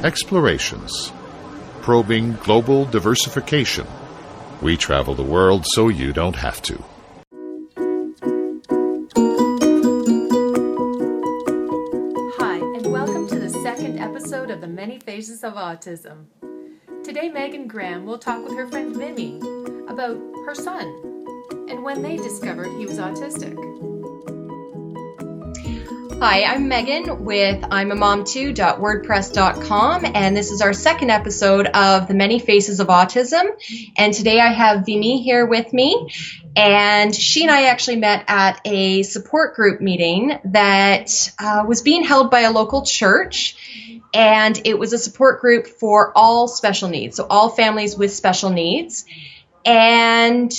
Explorations. Probing global diversification. We travel the world so you don't have to. Hi, and welcome to the second episode of The Many Faces of Autism. Today, Meghan Graham will talk with her friend Vimi about her son and when they discovered he was autistic. Hi, I'm Meghan with I'mAMom2.wordpress.com, and this is our second episode of The Many Faces of Autism. And today I have Vimi here with me, and she and I actually met at a support group meeting that was being held by a local church, and it was a support group for all special needs, so all families with special needs. And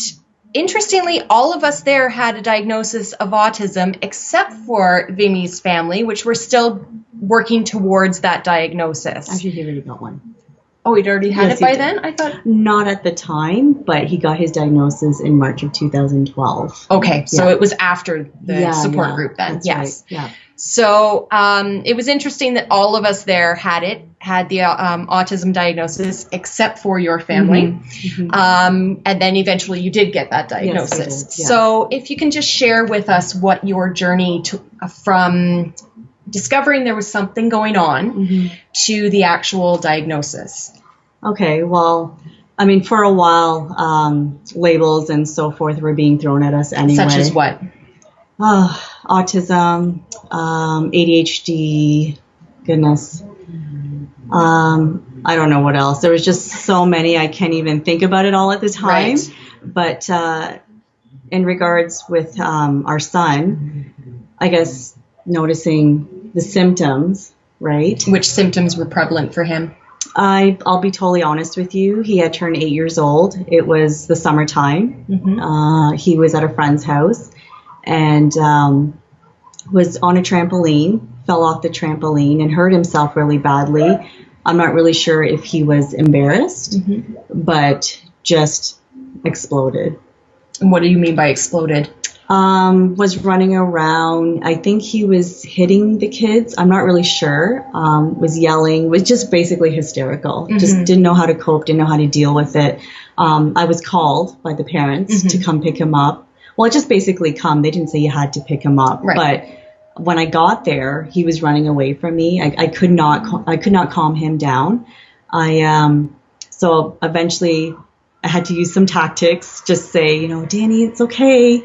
interestingly, all of us there had a diagnosis of autism except for Vimi's family, which we're still working towards that diagnosis. Actually, he already got one. Oh, he'd already had Yes, it by he did. then? I thought. Not at the time, but he got his diagnosis in March of 2012. Okay, so Yeah. it was after the support group then. That's Yes. right. Yeah. So it was interesting that all of us there had the autism diagnosis, except for your family. And then eventually you did get that diagnosis. Yes, I did, yeah. So if you can just share with us what your journey from discovering there was something going on to the actual diagnosis. Okay, well, I mean, for a while, labels and so forth were being thrown at us anyway. Such as what? Autism, ADHD, goodness. I don't know what else. There was just so many, I can't even think about it all at the time. Right. But in regards with our son, I guess noticing the symptoms, right? Which symptoms were prevalent for him? I'll be totally honest with you. He had turned 8 years old. It was the summertime. He was at a friend's house and was on a trampoline, fell off the trampoline and hurt himself really badly. I'm not really sure if he was embarrassed, but just exploded. And what do you mean by exploded? Was running around. I think he was hitting the kids. I'm not really sure. Was yelling, was just basically hysterical. Just didn't know how to cope, didn't know how to deal with it. I was called by the parents to come pick him up. Well, just basically come. They didn't say you had to pick him up. Right. But when I got there, he was running away from me. I could not calm him down. So eventually I had to use some tactics, just say, Danny, it's okay.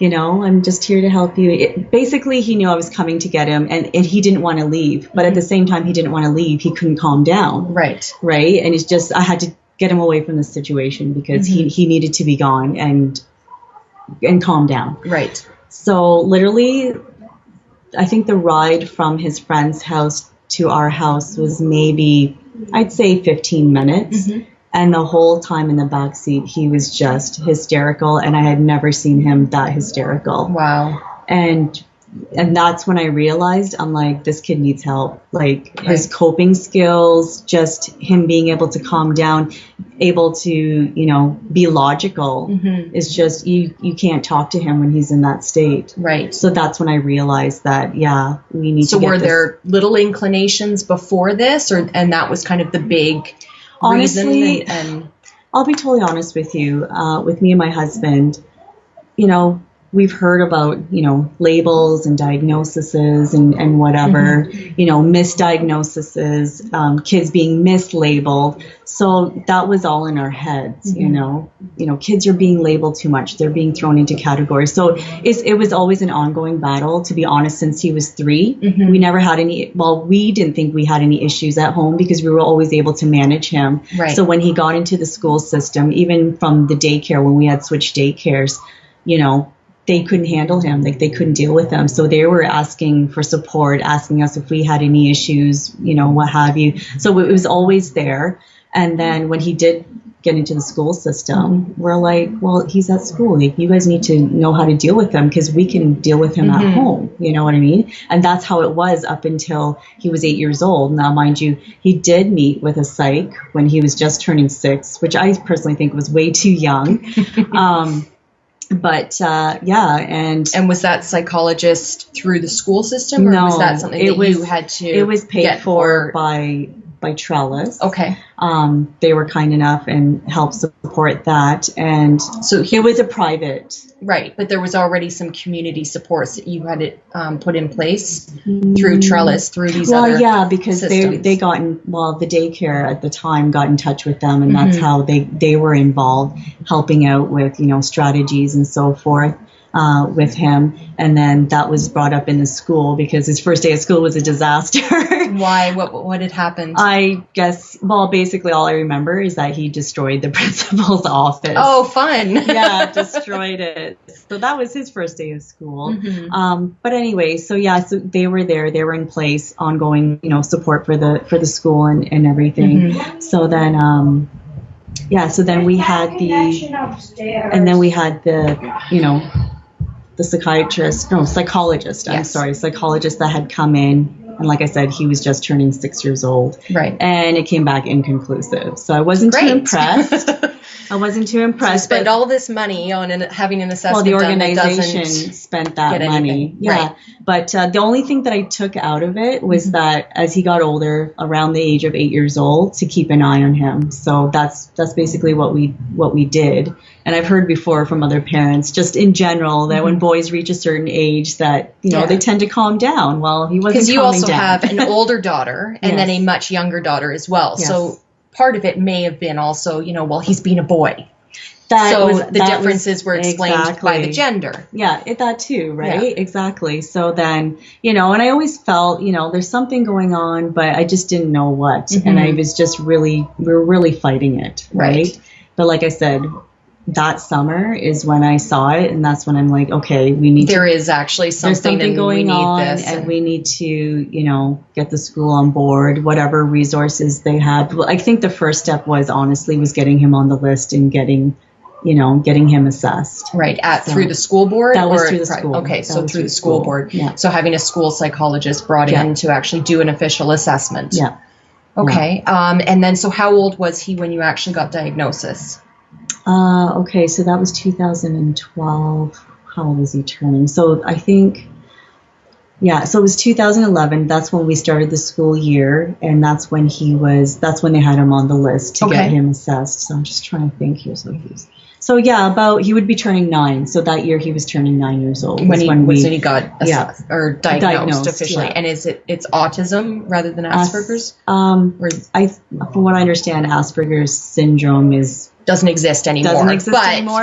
I'm just here to help you. Basically, he knew I was coming to get him, and he didn't want to leave. But at the same time, he didn't want to leave. He couldn't calm down. Right. Right. And it's just, I had to get him away from the situation because he needed to be gone and calm down. Right. So literally, I think the ride from his friend's house to our house was maybe, I'd say 15 minutes. And the whole time in the back seat, he was just hysterical, and I had never seen him that hysterical. Wow. And that's when I realized, I'm like, this kid needs help. Like his coping skills, just him being able to calm down, able to, be logical is just, you can't talk to him when he's in that state. Right. So that's when I realized that, yeah, we need to get So were this. there little inclinations before this, and that was kind of the big Honestly, reason? And I'll be totally honest with you. With me and my husband, we've heard about, labels and diagnoses and whatever, misdiagnoses, kids being mislabeled. So that was all in our heads, kids are being labeled too much. They're being thrown into categories. So it was always an ongoing battle, to be honest, since he was 3. We never had we didn't think we had any issues at home because we were always able to manage him. Right. So when he got into the school system, even from the daycare, when we had switched daycares, they couldn't handle him. Like they couldn't deal with him. So they were asking for support, asking us if we had any issues, what have you. So it was always there. And then when he did get into the school system, we're like, well, he's at school. Like, you guys need to know how to deal with him because we can deal with him at home. You know what I mean? And that's how it was up until he was 8 years old. Now, mind you, he did meet with a psych when he was just turning 6, which I personally think was way too young. But and was that psychologist through the school system, or no, was that something that you had to? It was paid for by by Trellis. Okay. They were kind enough and helped support that. And so it was a private. Right, but there was already some community supports that you had it put in place through Trellis, through these other Well, yeah, because systems. they got in, well, the daycare at the time got in touch with them, and that's how they were involved, helping out with, strategies and so forth. With him, and then that was brought up in the school because his first day of school was a disaster. Why? What had happened? I guess, well, basically all I remember is that he destroyed the principal's office. Oh, fun. Yeah, destroyed it. So that was his first day of school. But anyway, so they were there. They were in place, ongoing, support for the school and everything. So then, so then we had the psychologist that had come in. And like I said, he was just turning 6 years old. Right. And it came back inconclusive. So I wasn't too impressed. So spend all this money on having an assessment. Well, the organization spent that money. Yeah. Right. But the only thing that I took out of it was that as he got older, around the age of 8 years old, to keep an eye on him. So that's basically what we did. And I've heard before from other parents, just in general, that when boys reach a certain age, that they tend to calm down. Well, he wasn't calming down. Because you also have an older daughter and then a much younger daughter as well. Yes. So part of it may have been also, he's being a boy. The differences were explained by the gender. Yeah, that too, right? Yeah. Exactly. So then, and I always felt, there's something going on, but I just didn't know what. And I was just we were really fighting it, right? But like I said, that summer is when I saw it, and that's when I'm like, okay, there is actually something going on, this, and we need to, get the school on board, whatever resources they have. Well, I think the first step was getting him on the list and getting him assessed. Right, through the school board? That was through the school. Okay, so through the school board. Yeah. So having a school psychologist brought in to actually do an official assessment. Yeah. Okay, and then so how old was he when you actually got diagnosis? Okay, so that was 2012. How old was he turning? So I think, so it was 2011. That's when we started the school year, and that's when they had him on the list to get him assessed. So I'm just trying to think here. So he would be turning 9. So that year he was turning 9 years old. When he got or diagnosed officially. Yeah. And it's autism rather than Asperger's? From what I understand, Asperger's syndrome doesn't exist anymore.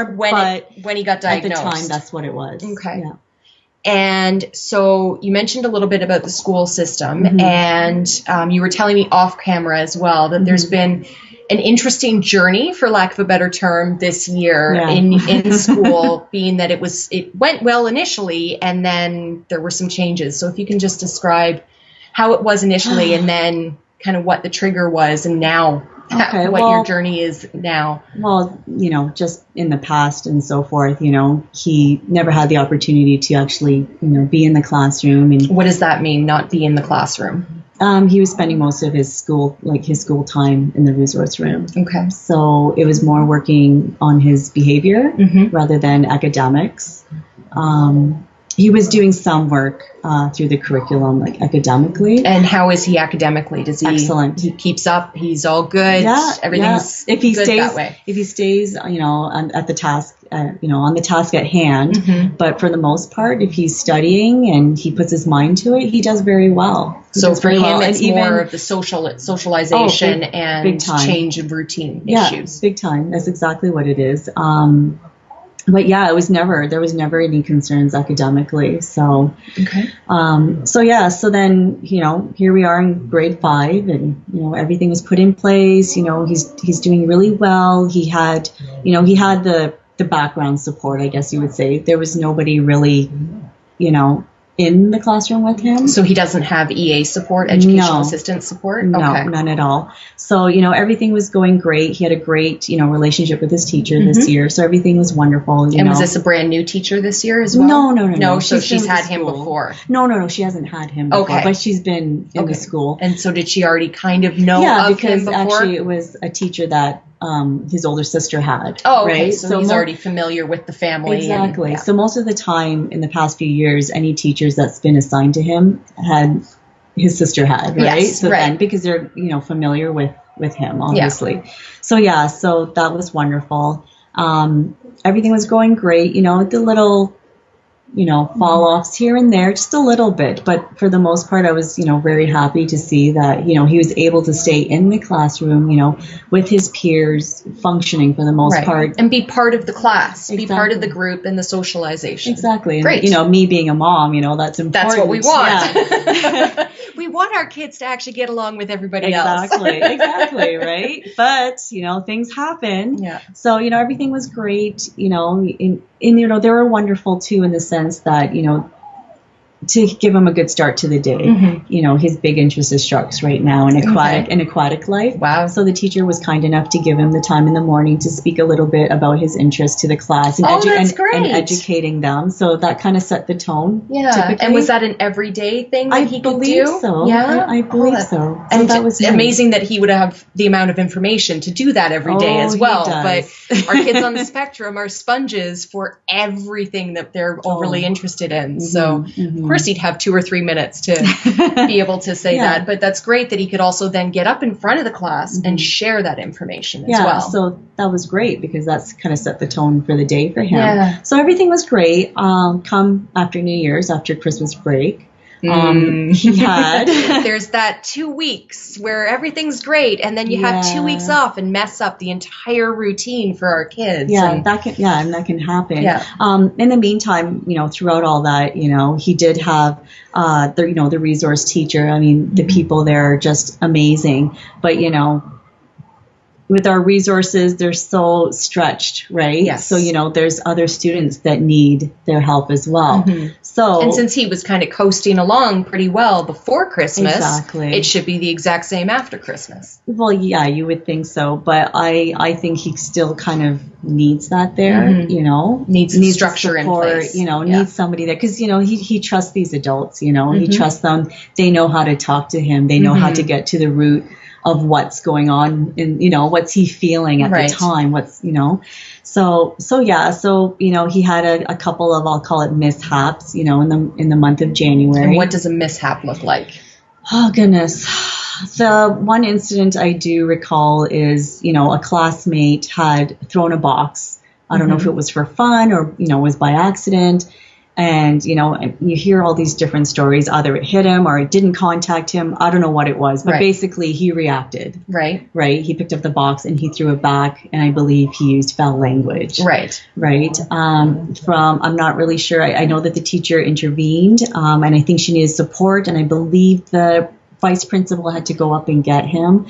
But when he got diagnosed. At the time, that's what it was. Okay. Yeah. And so you mentioned a little bit about the school system, and you were telling me off camera as well that there's been an interesting journey, for lack of a better term, this year in school, being that it went well initially, and then there were some changes. So if you can just describe how it was initially, and then kind of what the trigger was, and now your journey is now. Well, just in the past and so forth, he never had the opportunity to actually, be in the classroom. And what does that mean, not be in the classroom? He was spending most of his school time in the resource room. Okay. So it was more working on his behavior rather than academics. He was doing some work through the curriculum, like academically. And how is he academically? Does he? Excellent. He keeps up. He's all good. Yeah, everything's good that way. If he stays, at the task, on the task at hand. But for the most part, if he's studying and he puts his mind to it, he does very well. So for him, it's more of the socialization and big time. Change of routine issues. Big time. That's exactly what it is. But there was never any concerns academically. So, okay. So then, here we are in grade 5, and, everything was put in place. He's doing really well. He had the background support, I guess you would say. There was nobody really, in the classroom with him. So he doesn't have EA support, educational assistant support? No, okay. None at all. So, everything was going great. He had a great, relationship with his teacher this year. So everything was wonderful. And was this a brand new teacher this year as well? No. So she's had him before? No. She hasn't had him before. Okay. But she's been in the school. And so did she already kind of know of him before? Yeah, because actually it was a teacher that his older sister had. Oh, okay. Right? So he's already familiar with the family. Exactly. So most of the time in the past few years, any teachers that's been assigned to him had his sister had, right? Yes, so right. then, because they're, familiar with him, obviously. So that was wonderful. Everything was going great, the little, fall offs here and there, just a little bit. But for the most part, I was, very happy to see that, he was able to stay in the classroom, with his peers, functioning for the most part. And be part of the class, Exactly. be part of the group and the socialization. Exactly. And, Great. me being a mom, that's important. That's what we want. Yeah. We want our kids to actually get along with everybody else. Exactly, right? But, things happen. Yeah. So, everything was great, and they were wonderful too, in the sense that, to give him a good start to the day. Mm-hmm. His big interest is sharks right now, and aquatic life. Wow. So the teacher was kind enough to give him the time in the morning to speak a little bit about his interest to the class and, that's great. and educating them. So that kind of set the tone. Yeah. Typically. And was that an everyday thing that he could believe do? So. Yeah. I believe so. And that was amazing that he would have the amount of information to do that every day as well. But our kids on the spectrum are sponges for everything that they're overly interested in. So of course he'd have 2 or 3 minutes to be able to say that. But that's great that he could also then get up in front of the class and share that information as well. So that was great, because that's kind of set the tone for the day for him. Yeah. So everything was great. Come after New Year's, after Christmas break, he had there's that 2 weeks where everything's great, and then you have 2 weeks off and mess up the entire routine for our kids. And that can happen. Yeah. In the meantime, throughout all that, he did have the resource teacher. I mean, the people there are just amazing. But with our resources, they're so stretched, right? Yes. So, there's other students that need their help as well. So, and since he was kind of coasting along pretty well before Christmas, Exactly. it should be the exact same after Christmas. Well, yeah, you would think so. But I think he still kind of needs that there, Needs structure in support, place. Needs somebody there. Because, he trusts these adults, he trusts them. They know how to talk to him. They know how to get to the root of what's going on and, what's he feeling at the time, So he had a couple of, I'll call it mishaps, in the month of January. And what does a mishap look like? Oh, goodness. The one incident I do recall is, a classmate had thrown a box. I don't know if it was for fun or, was by accident. And, you hear all these different stories. Either it hit him or it didn't contact him. I don't know what it was. But basically, he reacted. Right. He picked up the box and he threw it back. And I believe he used foul language. Right. I'm not really sure. I know that the teacher intervened. And I think she needed support. And I believe the vice principal had to go up and get him,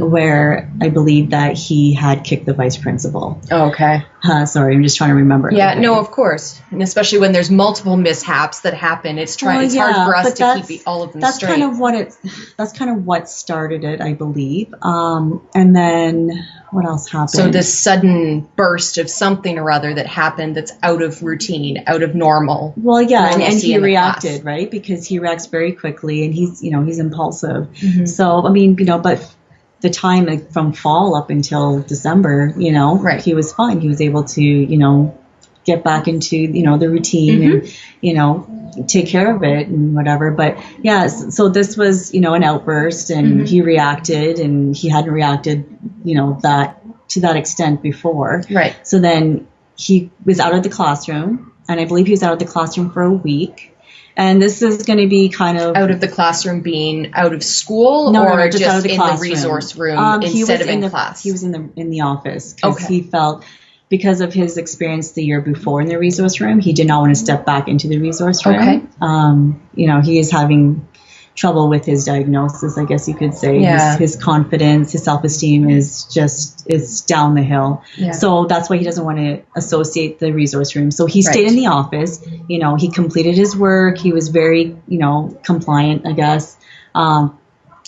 where I believe that he had kicked the vice principal. Oh, okay. Sorry, I'm just trying to remember. Yeah, no, of course. And especially when there's multiple mishaps that happen, it's hard for us to keep all of them straight. That's kind of what started it, I believe. And then what else happened? So this sudden burst of something or other that happened that's out of routine, out of normal. Well, yeah, and he reacted, class. Right? Because he reacts very quickly and he's impulsive. So, but the time from fall up until December, he was fine. He was able to, get back into, the routine and, take care of it and whatever. But yeah, so this was, an outburst and he reacted and he hadn't reacted, to that extent before. Right. So then he was out of the classroom, and I believe he was out of the classroom for a week. And this is going to be kind of... Out of the classroom being out of school or just out of the in classroom. The resource room instead of in class? He was in the office because he felt, because of his experience the year before in the resource room, he did not want to step back into the resource room. Okay. He is having trouble with his diagnosis, I guess you could say. Yeah. His confidence, his self-esteem is down the hill. Yeah. So that's why he doesn't want to associate the resource room. So he stayed in the office. He completed his work. He was very, compliant, I guess.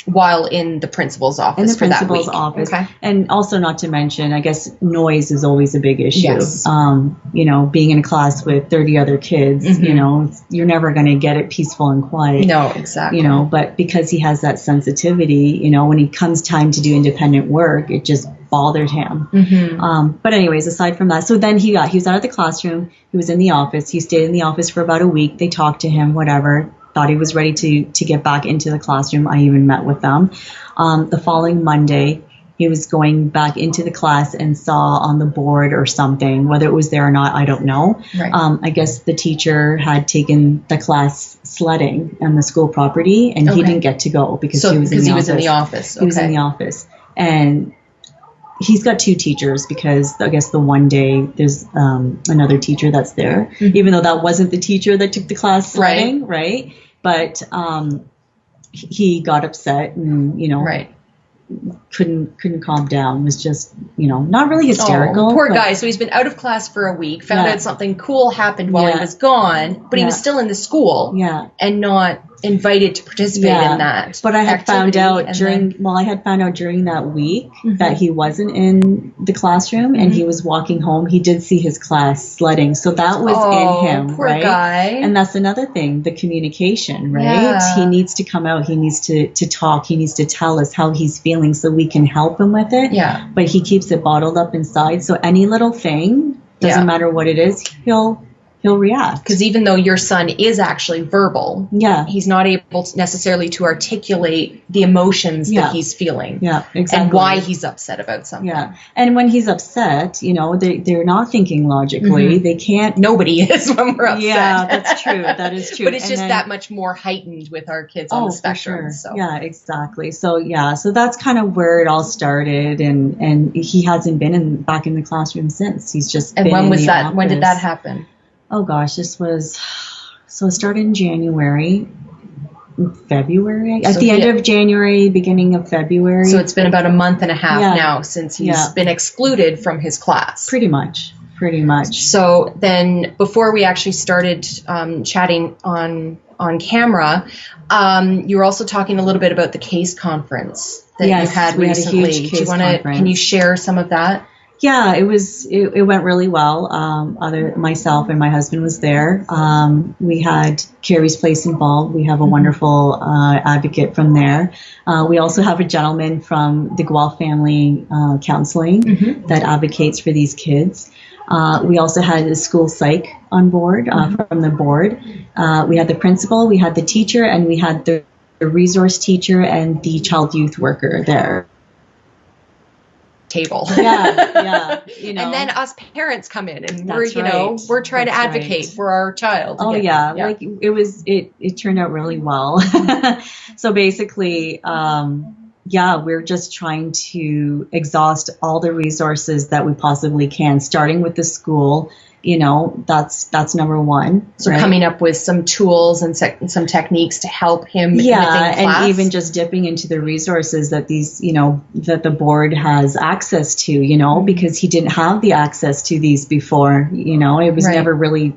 While in the principal's office in the for principal's that week. office. Okay. And also not to mention, I guess noise is always a big issue. Yes. Being in a class with 30 other kids, you're never going to get it peaceful and quiet. No, exactly. But because he has that sensitivity, when he comes time to do independent work, it just bothered him. But anyways, aside from that, so then he was out of the classroom. He was in the office. He stayed in the office for about a week. They talked to him, whatever. thought he was ready to get back into the classroom. I even met with them. The following Monday, he was going back into the class and saw on the board or something, whether it was there or not, I don't know. Right. I guess the teacher had taken the class sledding on the school property, and he didn't get to go because he was in the office. He was in the office. And he's got 2 teachers because I guess the one day there's another teacher that's there, even though that wasn't the teacher that took the class sledding, right? But he got upset and, couldn't calm down, was just, not really hysterical. Oh, poor guy. So he's been out of class for a week, found out something cool happened while he was gone, but he was still in the school and not invited to participate in that. But I had found out during that week that he wasn't in the classroom and he was walking home. He did see his class sledding. So that was in him, poor right? Guy. And that's another thing, the communication, right? Yeah. He needs to come out. He needs to talk. He needs to tell us how he's feeling so we can help him with it. Yeah. But he keeps it bottled up inside. So any little thing, doesn't matter what it is, he'll react. Because even though your son is actually verbal, he's not able to necessarily to articulate the emotions that he's feeling. Yeah, exactly. And why he's upset about something. Yeah. And when he's upset, they're not thinking logically. They can't. Nobody is when we're upset. Yeah, that's true. That is true. But it's just that much more heightened with our kids on the spectrum. For sure. So. Yeah, exactly. So that's kind of where it all started, and he hasn't been back in the classroom since. He's just And been when was in the that? office. When did that happen? Oh gosh, it started in January, February, at the end of January, beginning of February. So it's been about a month and a half now since he's been excluded from his class. Pretty much. So then before we actually started chatting on camera, you were also talking a little bit about the case conference that you had recently. Had a huge case conference. Can you share some of that? Yeah, it went really well. Myself and my husband was there. We had Carrie's Place involved. We have a wonderful advocate from there. We also have a gentleman from the Guelph Family Counseling that advocates for these kids. We also had the school psych on board from the board. We had the principal, we had the teacher, and we had the resource teacher and the child youth worker there. Table. Yeah. And then us parents come in and we're trying to advocate for our child. Like it turned out really well. So basically, we're just trying to exhaust all the resources that we possibly can, starting with the school. That's number one. So coming up with some tools and some techniques to help him. within class. And even just dipping into the resources that these, that the board has access to, because he didn't have the access to these before. It was never really.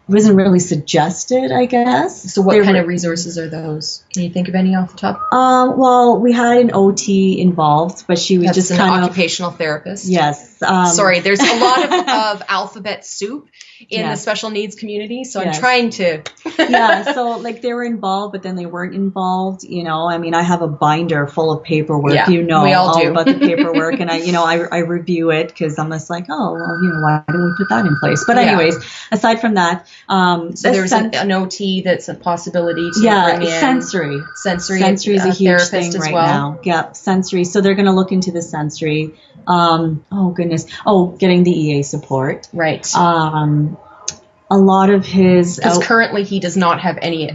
Wasn't really suggested, I guess. So what kind of resources are those? Can you think of any off the top? Well, we had an OT involved, but she was just an kind occupational therapist. Yes. Sorry, there's a lot of alphabet soup in the special needs community, so I'm trying to. So they were involved, but then they weren't involved. I have a binder full of paperwork. We all do. About the paperwork, and I review it because I'm just like, why didn't we put that in place? But anyways, aside from that. So there's an OT that's a possibility to bring in. Sensory. Sensory is a huge thing as right well. now. Yeah, sensory. So they're going to look into the sensory. Getting the EA support. Right. A lot of his... Because currently he does not have any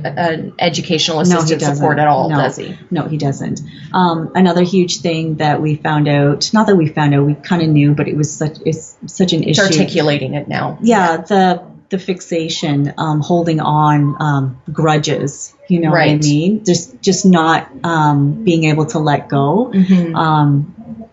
educational assistance support at all, does he? No, he doesn't. Another huge thing that we found out, not that we found out, we kind of knew, but it's such an issue. It's articulating it now. Yeah, the fixation, holding on, grudges, what I mean? Just not being able to let go.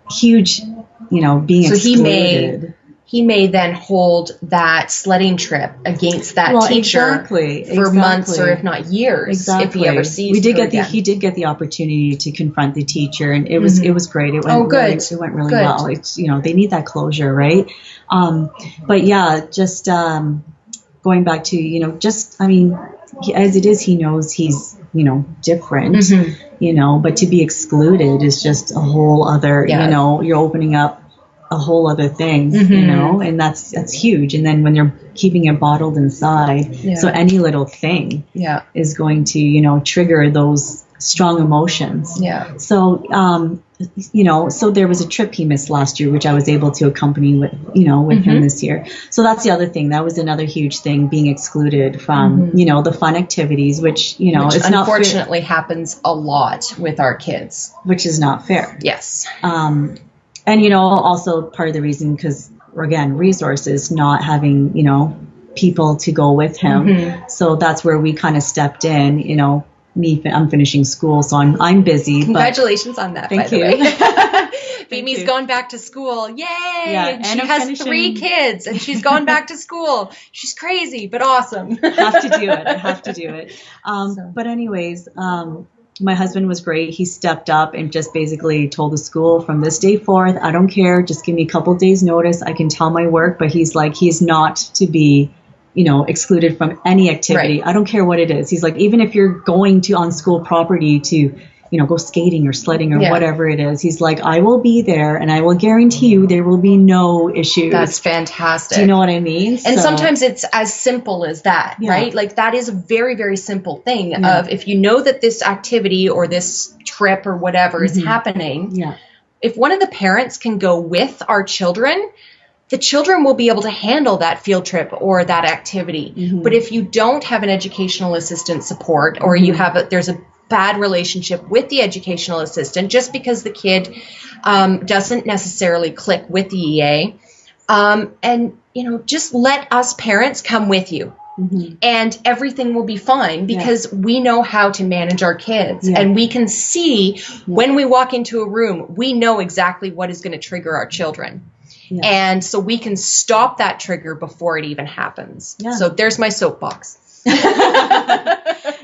Huge, being excluded. He may then hold that sledding trip against that teacher for months or if not years if he ever sees her He did get the opportunity to confront the teacher, and it was great. It went it went really well. It's they need that closure, right? But just going back to as it is, he knows he's different, but to be excluded is just a whole other you're opening up a whole other thing, you know, and that's huge. And then when they're keeping it bottled inside, so any little thing is going to, you know, trigger those strong emotions. Yeah. So, you know, so there was a trip he missed last year, which I was able to accompany with, you know, with him this year. So that's the other thing. That was another huge thing, being excluded from, you know, the fun activities, which, you know, which it's unfortunately happens a lot with our kids. Which is not fair. Yes. And, you know, also part of the reason, because, again, resources, not having, you know, people to go with him. So that's where we kind of stepped in, you know. I'm finishing school, so I'm busy. Congratulations on that, Thank by the you. way. Vimi's gone back to school. Yay! Yeah, and she has 3 kids, and she's gone back to school. She's crazy, but awesome. I have to do it. But anyways, my husband was great. He stepped up and just basically told the school, from this day forth, I don't care. Just give me a couple days notice. I can tell my work. But he's like, he's not to be, you know, excluded from any activity. I don't care what it is. He's like, even if you're going to on school property to, you know, go skating or sledding or whatever it is, he's like, I will be there and I will guarantee you there will be no issues. That's fantastic. Do you know what I mean? And sometimes it's as simple as that, right? Like that is a very, very simple thing of, if you know that this activity or this trip or whatever is happening, if one of the parents can go with our children, the children will be able to handle that field trip or that activity. But if you don't have an educational assistant support, or you have there's a bad relationship with the educational assistant, just because the kid doesn't necessarily click with the EA, and you know, just let us parents come with you. And everything will be fine, because we know how to manage our kids, and we can see when we walk into a room, we know exactly what is going to trigger our children. And so we can stop that trigger before it even happens. So there's my soapbox.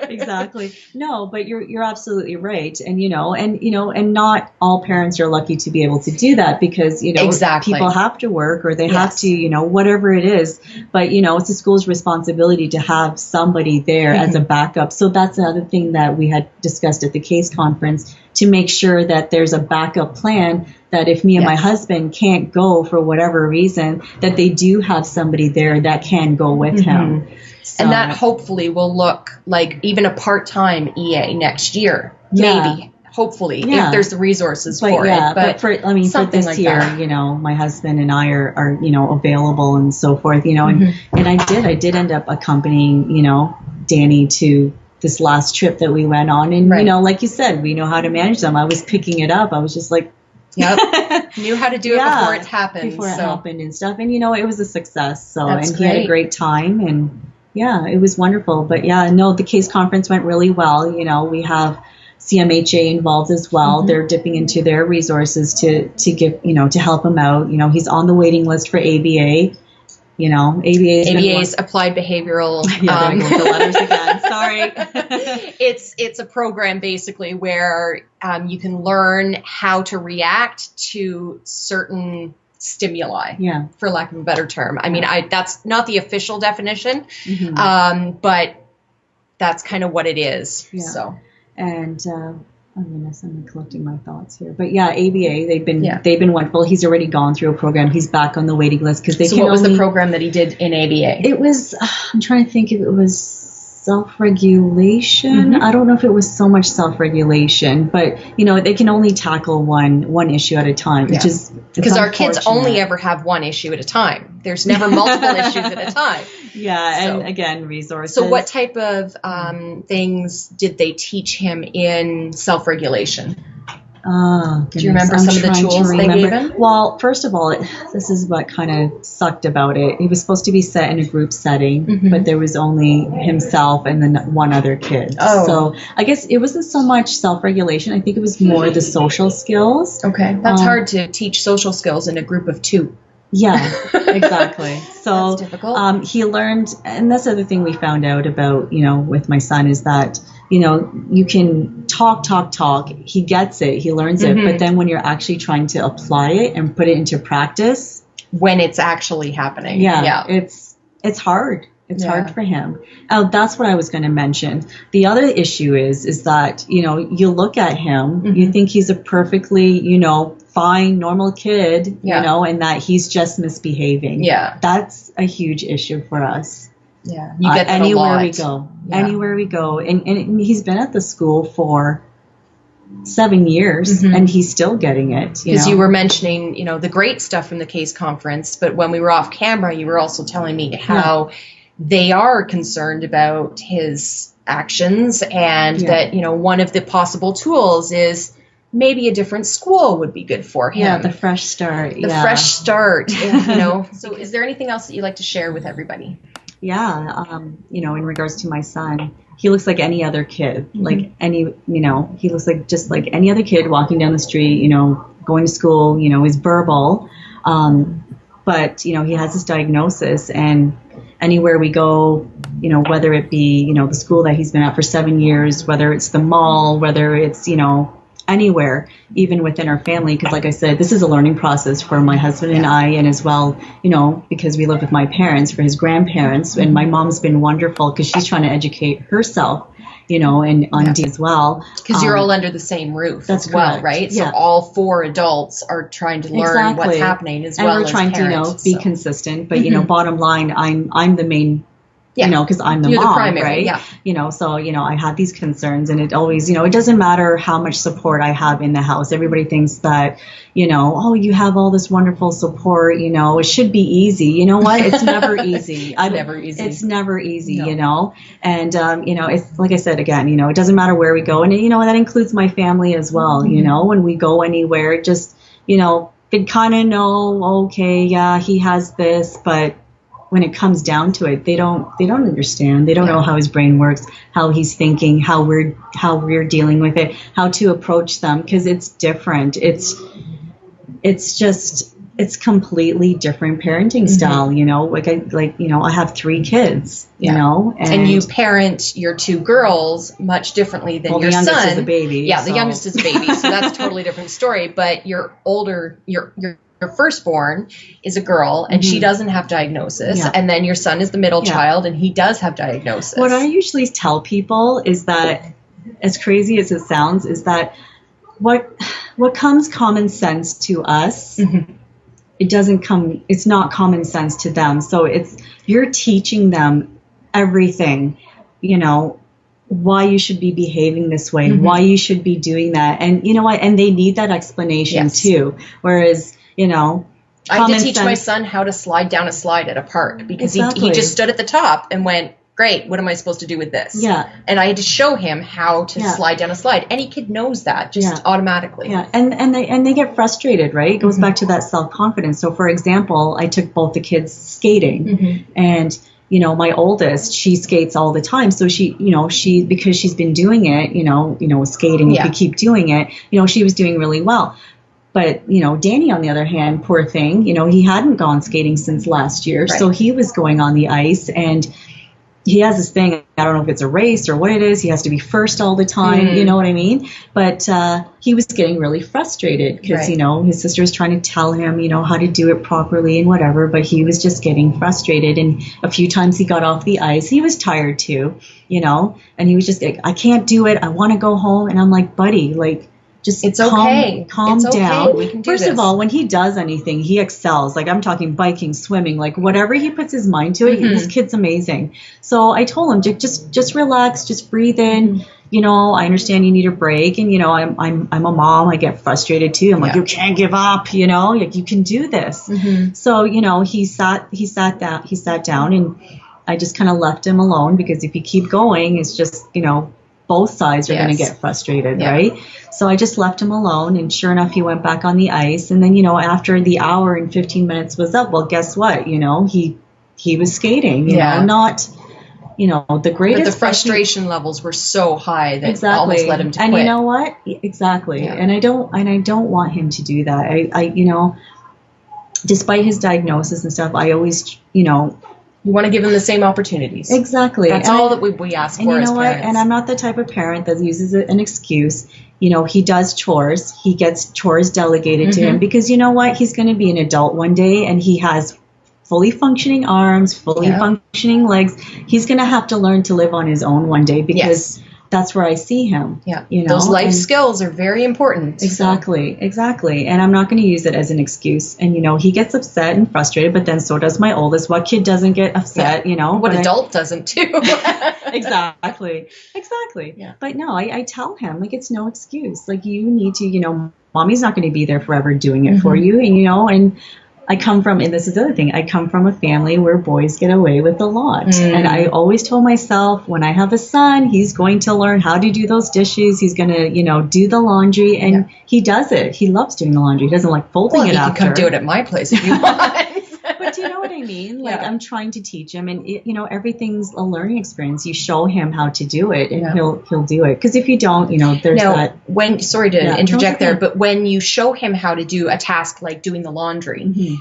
Exactly. No, but you're absolutely right. And, you know, and not all parents are lucky to be able to do that, because, you know, people have to work, or they have to, you know, whatever it is. But, you know, it's the school's responsibility to have somebody there as a backup. So that's another thing that we had discussed at the case conference, to make sure that there's a backup plan, that if me and my husband can't go for whatever reason, that they do have somebody there that can go with him. So, and that hopefully will look like even a part-time EA next year, maybe, hopefully, if there's the resources for it. But for this like year, you know, my husband and I are, you know, available and so forth, you know, and I did end up accompanying, you know, Danny to this last trip that we went on. And, you know, like you said, we know how to manage them. I was picking it up. I was just like, knew how to do it before it happened. Before it happened and stuff. And, you know, it was a success. So, and he had a great time, and it was wonderful. But the case conference went really well. You know, we have CMHA involved as well. They're dipping into their resources to give, you know, to help him out. You know, he's on the waiting list for ABA. You know, ABA's applied behavioral. There you go with the letters again. Sorry. It's a program basically where you can learn how to react to certain stimuli. For lack of a better term. I mean, that's not the official definition, but that's kind of what it is. So. And oh goodness, I'm collecting my thoughts here. But ABA, they've been wonderful. He's already gone through a program. He's back on the waiting list, because they. So what was the program that he did in ABA? It was. I'm trying to think if it was self-regulation. I don't know if it was so much self-regulation, but you know, they can only tackle one issue at a time, which is because our kids only ever have one issue at a time. There's never multiple issues at a time. And again, resources. So what type of things did they teach him in self-regulation? Do you remember some of the tools they gave him? Well, first of all, this is what kind of sucked about it. He was supposed to be set in a group setting, but there was only himself and then one other kid. So I guess it wasn't so much self-regulation. I think it was more the social skills. Okay. That's hard to teach social skills in a group of 2. Yeah, exactly. So that's difficult. He learned, and that's the other thing we found out about, you know, with my son, is that, you know, you can talk. He gets it. He learns it. But then when you're actually trying to apply it and put it into practice. When it's actually happening. It's hard. It's hard for him. Oh, that's what I was going to mention. The other issue is that, you know, you look at him, you think he's a perfectly, you know, fine, normal kid, you know, and that he's just misbehaving. Yeah. That's a huge issue for us. Yeah. You get that anywhere a lot. we go. Yeah. Anywhere we go. And he's been at the school for 7 years and he's still getting it. Because you were mentioning, you know, the great stuff from the case conference, but when we were off camera, you were also telling me how they are concerned about his actions and that, you know, one of the possible tools is maybe a different school would be good for him. Yeah, the fresh start. The fresh start, you know. So is there anything else that you'd like to share with everybody? Yeah, you know, in regards to my son, he looks like any other kid, like any, you know, he looks like just like any other kid walking down the street, you know, going to school, you know, he's verbal. But, you know, he has this diagnosis and anywhere we go, you know, whether it be, you know, the school that he's been at for 7 years, whether it's the mall, whether it's, you know, anywhere, even within our family, because like I said, this is a learning process for my husband and I, and as well, you know, because we live with my parents, for his grandparents, and my mom's been wonderful because she's trying to educate herself, you know, and on D as well. Because you're all under the same roof as well, correct. right? Yeah. So all 4 adults are trying to learn what's happening as well as and we're trying to, you know, be consistent, but, you know, bottom line, I'm the main, you know, because I'm the You're mom, the primary, right? Yeah. You know, so, you know, I had these concerns and it always, you know, it doesn't matter how much support I have in the house. Everybody thinks that, you know, oh, you have all this wonderful support, you know, it should be easy. You know what? It's never easy. It's never easy, you know? And, you know, it's like I said, again, you know, it doesn't matter where we go. And, you know, that includes my family as well. You know, when we go anywhere, just, you know, they kind of know, okay, yeah, he has this, but when it comes down to it, they don't understand. They don't know how his brain works, how he's thinking, how we're dealing with it, how to approach them, because it's different. It's completely different parenting style, you know. You know, I have 3 kids, you know, and you parent your 2 girls much differently than your son. The youngest is a baby. Yeah, the youngest is a baby, so that's a totally different story. But your firstborn is a girl and she doesn't have diagnosis, and then your son is the middle child and he does have diagnosis. What I usually tell people is that, as crazy as it sounds, is that what comes common sense to us, it's not common sense to them. So you're teaching them everything, you know, why you should be behaving this way, why you should be doing that. And you know what? And they need that explanation too. Whereas, you know, I had to teach my son how to slide down a slide at a park because he just stood at the top and went, great, what am I supposed to do with this? Yeah. And I had to show him how to slide down a slide. Any kid knows that just automatically. Yeah. And they get frustrated, right? It goes back to that self-confidence. So for example, I took both the kids skating and you know, my oldest, she skates all the time. So because she's been doing it, you know, skating, if you keep doing it, you know, she was doing really well. But, you know, Danny, on the other hand, poor thing, you know, he hadn't gone skating since last year. Right. So he was going on the ice and he has this thing, I don't know if it's a race or what it is. He has to be first all the time. You know what I mean? But he was getting really frustrated because, you know, his sister was trying to tell him, you know, how to do it properly and whatever. But he was just getting frustrated. And a few times he got off the ice. He was tired too, you know, and he was just like, I can't do it. I want to go home. And I'm like, buddy, like, just calm down. We can do First this. of all, when he does anything, he excels. Like I'm talking biking, swimming, like whatever he puts his mind to it, this kid's amazing. So I told him, just relax, just breathe in. You know, I understand you need a break, and you know, I'm a mom. I get frustrated too. I'm like, you can't give up. You know, like you can do this. So you know, he sat down, and I just kind of left him alone because if you keep going, it's just, you know, both sides are going to get frustrated, right? So I just left him alone, and sure enough, he went back on the ice. And then, you know, after the hour and 15 minutes was up, well, guess what? You know, he was skating, you know, not, you know, the greatest. But the frustration levels were so high that almost led him to quit. And you know what? Exactly. And I don't want him to do that. I you know, despite his diagnosis and stuff, I always, you know, you want to give them the same opportunities. Exactly. That's all that we ask for as parents. And I'm not the type of parent that uses an excuse. You know, he does chores. He gets chores delegated to him because you know what? He's going to be an adult one day, and he has fully functioning arms, fully Yeah. functioning legs. He's going to have to learn to live on his own one day because that's where I see him. Yeah. You know? Those life And skills are very important. exactly, exactly. And I'm not going to use it as an excuse. And, you know, he gets upset and frustrated, but then so does my oldest. What kid doesn't get upset, you know? What But adult doesn't too? exactly. Yeah. But no, I tell him, like, it's no excuse. Like, you need to, you know, mommy's not going to be there forever doing it for you. And, you know, and I come from, and this is the other thing, I come from a family where boys get away with a lot. And I always told myself, when I have a son, he's going to learn how to do those dishes. He's going to, you know, do the laundry. And he does it. He loves doing the laundry. He doesn't like folding Well, it he after. can come do it at my place if you want. But do you know what I mean? Like, Yeah. I'm trying to teach him, and you know, everything's a learning experience. You show him how to do it, and he'll do it. Because if you don't, you know, there's Now, that. sorry to Yeah, interject no, it's there, okay. but when you show him how to do a task like doing the laundry,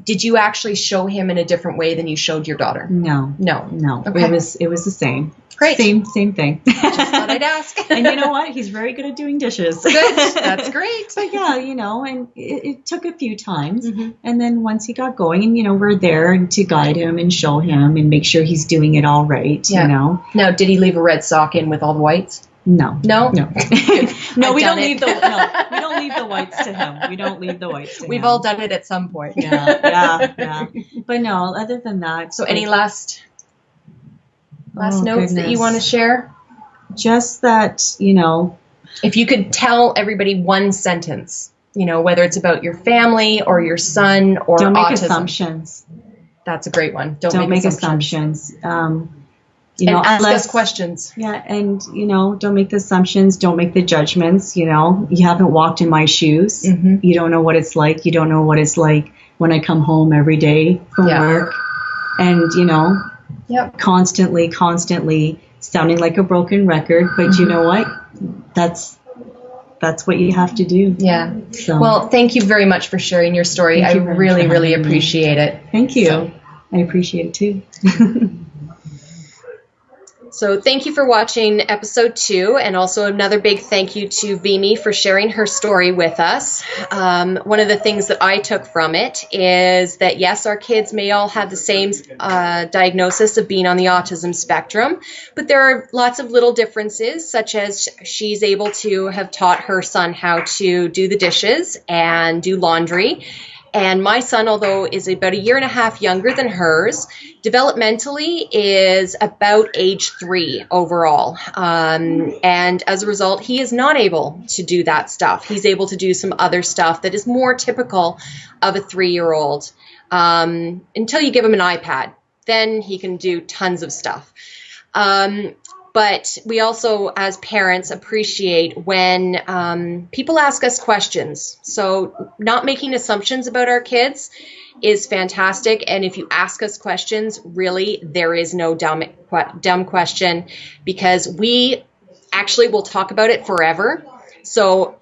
did you actually show him in a different way than you showed your daughter? No. No. Okay. It was the same. Great. Same thing. Just thought I'd ask. And you know what? He's very good at doing dishes. Good. That's great. But yeah, you know, and it took a few times. And then once he got going, and, you know, we're there to guide him and show him and make sure he's doing it all right, you know. Now, did he leave a red sock in with all the whites? No. No? No, I've we done don't it. leave the whites to him. We don't leave the whites to him. We've all done it at some point. Yeah. But no, other than that. So any last notes that goodness. you want to share? Just that, you know. If you could tell everybody one sentence, you know, whether it's about your family or your son or Don't make autism. assumptions. That's a great one. Don't make assumptions. You know, and ask unless, us questions. Yeah, and, you know, don't make the assumptions. Don't make the judgments. You know, you haven't walked in my shoes. You don't know what it's like. You don't know what it's like when I come home every day from work. And, you know, constantly sounding like a broken record. But you know what? That's what you have to do. Yeah. So, Well, thank you very much for sharing your story. I Thank you very much really, for really having me. appreciate it. thank you. So- I appreciate it too. So thank you for watching episode 2, and also another big thank you to Vimi for sharing her story with us. One of the things that I took from it is that, yes, our kids may all have the same diagnosis of being on the autism spectrum, but there are lots of little differences, such as she's able to have taught her son how to do the dishes and do laundry. And my son, although is about 1.5 years younger than hers, developmentally is about age 3 overall. And as a result, he is not able to do that stuff. He's able to do some other stuff that is more typical of a 3-year-old until you give him an iPad. Then he can do tons of stuff. But we also, as parents, appreciate when people ask us questions. So not making assumptions about our kids is fantastic. And if you ask us questions, really, there is no dumb question, because we actually will talk about it forever. So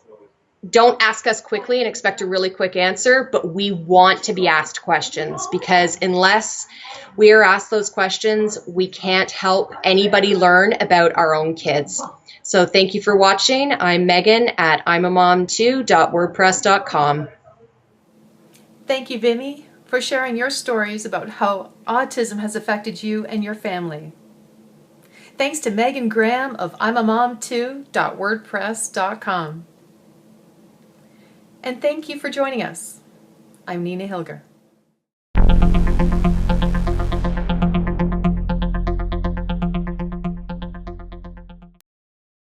don't ask us quickly and expect a really quick answer, but we want to be asked questions, because unless we are asked those questions, we can't help anybody learn about our own kids. So thank you for watching. I'm Meghan at imamom2.wordpress.com. Thank you, Vimi, for sharing your stories about how autism has affected you and your family. Thanks to Meghan Graham of imamom2.wordpress.com. And thank you for joining us. I'm Nina Hilger.